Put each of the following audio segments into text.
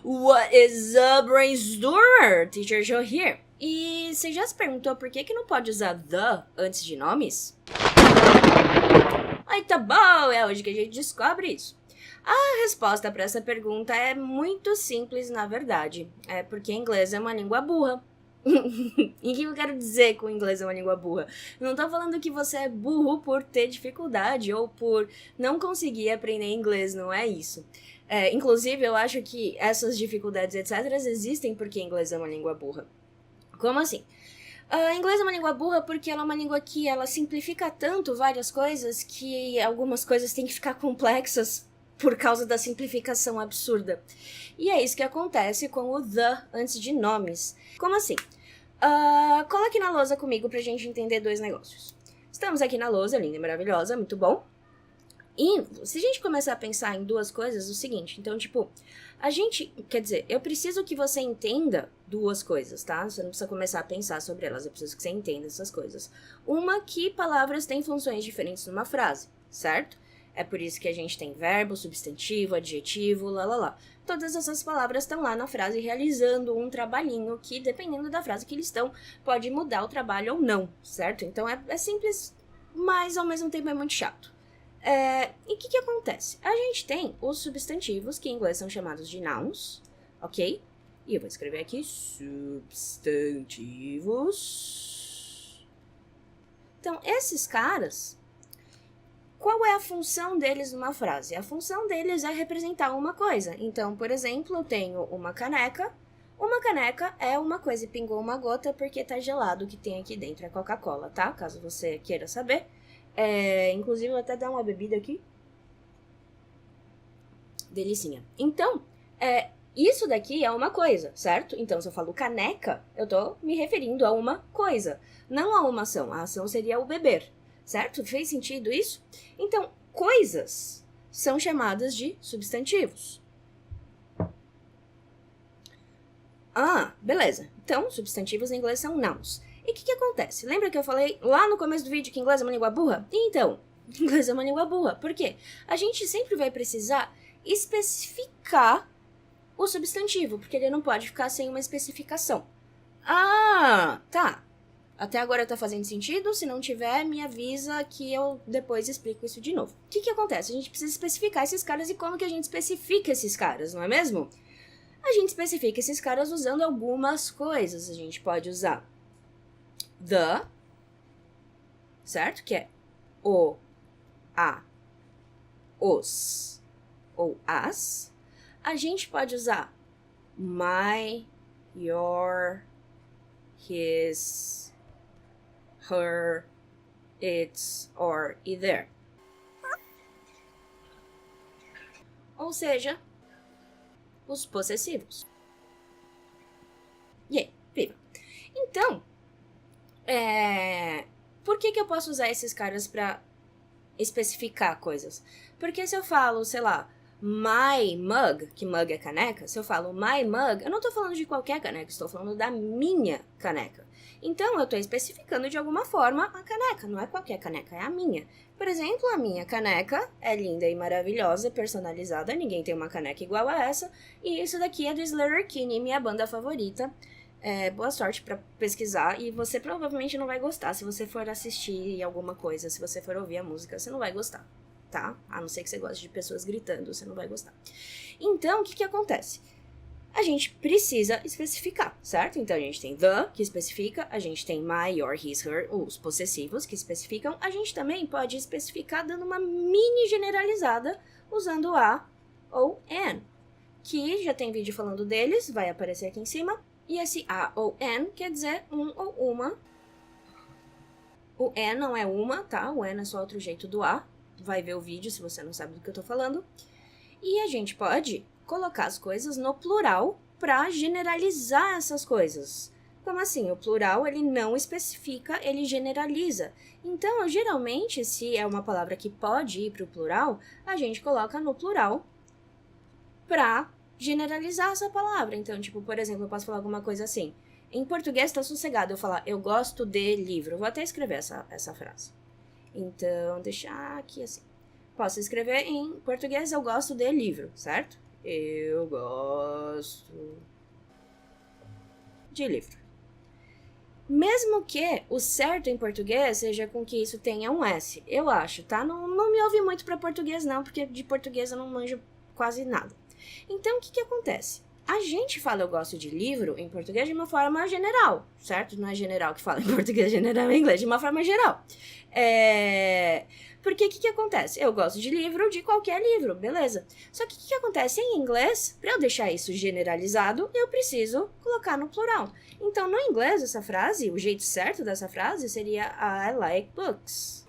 What is a brainstormer? Teacher Joe here. E você já se perguntou por que não pode usar the antes de nomes? Aí tá bom, é hoje que a gente descobre isso. A resposta para essa pergunta é muito simples, na verdade. É porque inglês é uma língua burra. E o que eu quero dizer com inglês é uma língua burra? Não tô falando que você é burro por ter dificuldade ou por não conseguir aprender inglês, não é isso. Inclusive, eu acho que essas dificuldades, etc., existem porque inglês é uma língua burra. Como assim? Inglês é uma língua burra porque ela é uma língua que ela simplifica tanto várias coisas que algumas coisas têm que ficar complexas por causa da simplificação absurda. E é isso que acontece com o the antes de nomes. Como assim? Coloque na lousa comigo pra gente entender dois negócios. Estamos aqui na lousa, linda e maravilhosa, muito bom. E se a gente começar a pensar em duas coisas, é o seguinte, então, eu preciso que você entenda duas coisas, tá? Você não precisa começar a pensar sobre elas, eu preciso que você entenda essas coisas. Uma, que palavras têm funções diferentes numa frase, certo? É por isso que a gente tem verbo, substantivo, adjetivo, lá. Todas essas palavras estão lá na frase realizando um trabalhinho que, dependendo da frase que eles estão, pode mudar o trabalho ou não, certo? Então é simples, mas ao mesmo tempo é muito chato. E o que acontece? A gente tem os substantivos, que em inglês são chamados de nouns, ok? E eu vou escrever aqui substantivos. Então, esses caras, qual é a função deles numa frase? A função deles é representar uma coisa. Então, por exemplo, eu tenho uma caneca. Uma caneca é uma coisa e pingou uma gota porque tá gelado o que tem aqui dentro, é Coca-Cola, tá? Caso você queira saber. Inclusive, eu vou até dar uma bebida aqui. Delicinha. Então, isso daqui é uma coisa, certo? Então, se eu falo caneca, eu tô me referindo a uma coisa, não a uma ação. A ação seria o beber, certo? Fez sentido isso? Então, coisas são chamadas de substantivos. Beleza. Então, substantivos em inglês são nouns. E o que acontece? Lembra que eu falei lá no começo do vídeo que inglês é uma língua burra? Então, inglês é uma língua burra. Por quê? A gente sempre vai precisar especificar o substantivo, porque ele não pode ficar sem uma especificação. Tá. Até agora tá fazendo sentido? Se não tiver, me avisa que eu depois explico isso de novo. O que acontece? A gente precisa especificar esses caras e como que a gente especifica esses caras, não é mesmo? A gente especifica esses caras usando algumas coisas. A gente pode usar the, certo? Que é o, a, os ou as. A gente pode usar my, your, his, her, its or either. Ou seja, os possessivos. E aí, viva. Então, por que eu posso usar esses caras pra especificar coisas? Porque se eu falo, sei lá, my mug, que mug é caneca, se eu falo my mug, eu não tô falando de qualquer caneca, estou falando da minha caneca. Então, eu tô especificando de alguma forma a caneca, não é qualquer caneca, é a minha. Por exemplo, a minha caneca é linda e maravilhosa, personalizada, ninguém tem uma caneca igual a essa, e isso daqui é do Sleater-Kinney, minha banda favorita. Boa sorte pra pesquisar, e você provavelmente não vai gostar se você for assistir alguma coisa, se você for ouvir a música, você não vai gostar, tá? A não ser que você goste de pessoas gritando, você não vai gostar. Então, o que acontece? A gente precisa especificar, certo? Então, a gente tem the, que especifica, a gente tem my, your, his, her, os possessivos, que especificam. A gente também pode especificar dando uma mini generalizada usando a ou an, que já tem vídeo falando deles, vai aparecer aqui em cima. E esse a ou an quer dizer um ou uma. O an não é uma, tá? O an é só outro jeito do a. Vai ver o vídeo se você não sabe do que eu tô falando. E a gente pode colocar as coisas no plural para generalizar essas coisas. Como assim? O plural, ele não especifica, ele generaliza. Então, geralmente, se é uma palavra que pode ir para o plural, a gente coloca no plural para generalizar essa palavra. Então, tipo, por exemplo, eu posso falar alguma coisa assim. Em português tá sossegado eu falar, eu gosto de livro. Eu vou até escrever essa frase. Então, deixar aqui assim. Posso escrever em português, eu gosto de livro, certo? Eu gosto de livro. Mesmo que o certo em português seja com que isso tenha um S, eu acho, tá? Não me ouve muito pra português não, porque de português eu não manjo quase nada. Então, o que acontece? A gente fala eu gosto de livro em português de uma forma general, certo? Não é general que fala em português, general em inglês, de uma forma geral. Porque o que acontece? Eu gosto de livro, de qualquer livro, beleza. Só que o que acontece em inglês? Para eu deixar isso generalizado, eu preciso colocar no plural. Então, no inglês, essa frase, o jeito certo dessa frase seria I like books.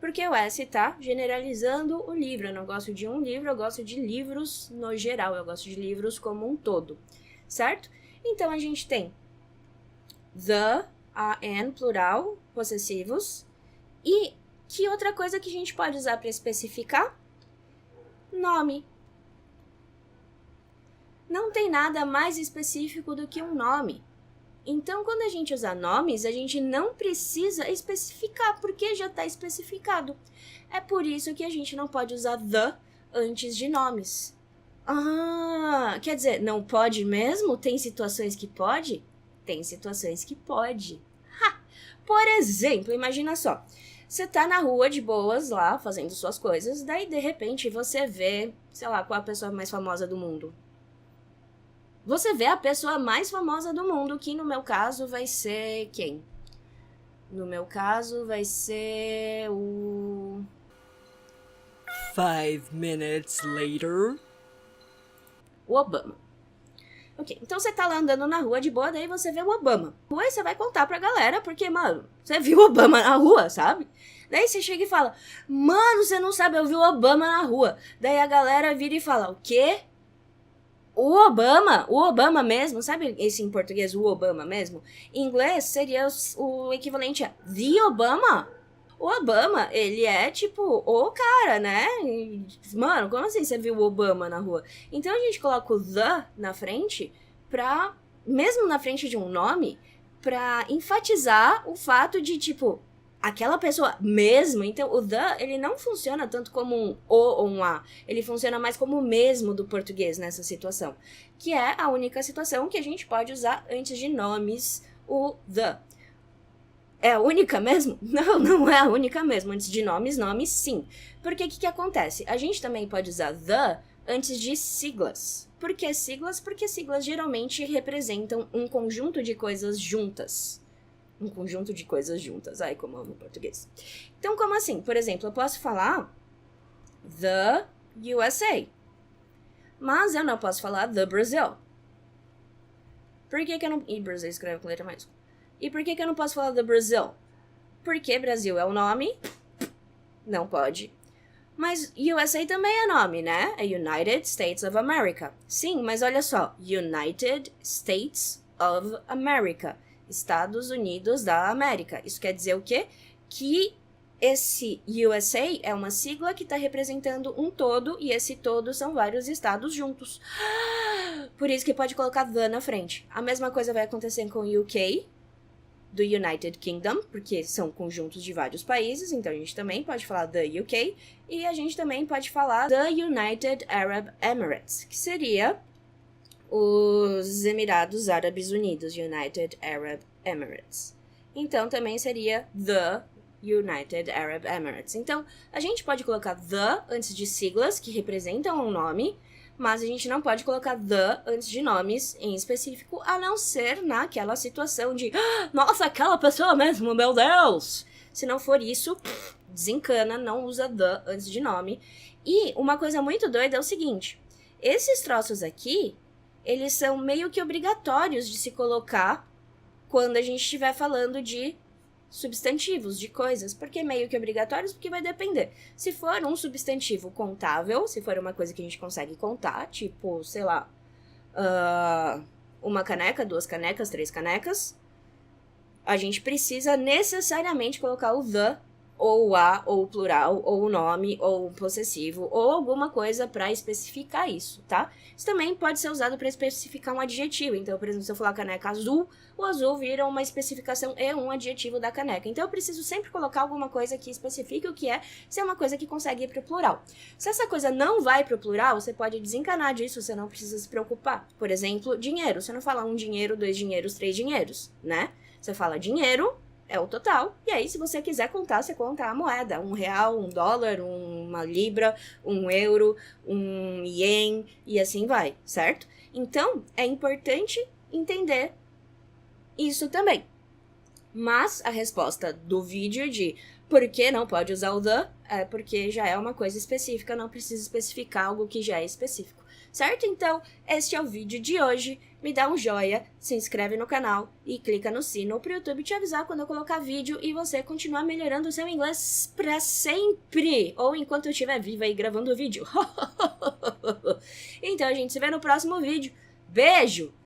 Porque o S tá generalizando o livro. Eu não gosto de um livro, eu gosto de livros no geral. Eu gosto de livros como um todo, certo? Então, a gente tem the, an, plural, possessivos. E que outra coisa que a gente pode usar para especificar? Nome. Não tem nada mais específico do que um nome. Então, quando a gente usa nomes, a gente não precisa especificar, porque já está especificado. É por isso que a gente não pode usar the antes de nomes. Ah, quer dizer, não pode mesmo? Tem situações que pode? Tem situações que pode. Por exemplo, imagina só. Você tá na rua de boas lá, fazendo suas coisas, daí de repente você vê, sei lá, qual a pessoa mais famosa do mundo. Você vê a pessoa mais famosa do mundo, que no meu caso vai ser quem? No meu caso vai ser o... 5 minutes later. O Obama. Ok, então você tá lá andando na rua de boa, daí você vê o Obama. Aí você vai contar pra galera, porque, mano, você viu o Obama na rua, sabe? Daí você chega e fala, mano, você não sabe, eu vi o Obama na rua. Daí a galera vira e fala, o quê? O Obama mesmo, sabe esse em português, o Obama mesmo? Em inglês seria o equivalente a The Obama. O Obama, ele é tipo o cara, né? Mano, como assim você viu o Obama na rua? Então a gente coloca o the na frente pra, mesmo na frente de um nome, pra enfatizar o fato de tipo, aquela pessoa mesmo. Então o the, ele não funciona tanto como um o ou um a. Ele funciona mais como o mesmo do português nessa situação. Que é a única situação que a gente pode usar antes de nomes, o the. É a única mesmo? Não é a única mesmo. Antes de nomes, sim. Porque o que acontece? A gente também pode usar the antes de siglas. Por que siglas? Porque siglas geralmente representam um conjunto de coisas juntas. Um conjunto de coisas juntas. Ai, como eu amo português. Então, como assim? Por exemplo, eu posso falar the USA. Mas eu não posso falar the Brazil. Por que eu não... E Brasil escreve com letra maiúscula. E por que eu não posso falar do Brasil? Porque Brasil é o nome. Não pode. Mas USA também é nome, né? É United States of America. Sim, mas olha só. United States of America. Estados Unidos da América. Isso quer dizer o quê? Que esse USA é uma sigla que está representando um todo, e esse todo são vários estados juntos. Por isso que pode colocar the na frente. A mesma coisa vai acontecer com o UK, do United Kingdom, porque são conjuntos de vários países, então a gente também pode falar the UK, e a gente também pode falar the United Arab Emirates, que seria os Emirados Árabes Unidos, United Arab Emirates. Então também seria the United Arab Emirates. Então a gente pode colocar the antes de siglas que representam um nome, mas a gente não pode colocar the antes de nomes em específico, a não ser naquela situação de nossa, aquela pessoa mesmo, meu Deus! Se não for isso, desencana, não usa the antes de nome. E uma coisa muito doida é o seguinte, esses troços aqui, eles são meio que obrigatórios de se colocar quando a gente estiver falando de substantivos, de coisas. Por que meio que obrigatórios? Porque vai depender. Se for um substantivo contável, se for uma coisa que a gente consegue contar, tipo, sei lá, uma caneca, 2 canecas, 3 canecas, a gente precisa necessariamente colocar o the ou o a, ou o plural, ou o nome, ou o possessivo, ou alguma coisa para especificar isso, tá? Isso também pode ser usado para especificar um adjetivo. Então, por exemplo, se eu falar caneca azul, o azul vira uma especificação e um adjetivo da caneca. Então, eu preciso sempre colocar alguma coisa que especifique o que é, se é uma coisa que consegue ir pro plural. Se essa coisa não vai pro plural, você pode desencanar disso, você não precisa se preocupar. Por exemplo, dinheiro. Você não fala um dinheiro, dois dinheiros, três dinheiros, né? Você fala dinheiro, é o total, e aí se você quiser contar, você conta a moeda, R$1, $1, uma libra, €1, ien, e assim vai, certo? Então, é importante entender isso também. Mas a resposta do vídeo de por que não pode usar o the é porque já é uma coisa específica, não precisa especificar algo que já é específico, certo? Então, este é o vídeo de hoje. Me dá um joinha, se inscreve no canal e clica no sino pro YouTube te avisar quando eu colocar vídeo e você continuar melhorando o seu inglês pra sempre, ou enquanto eu estiver viva aí gravando o vídeo. Então a gente se vê no próximo vídeo. Beijo!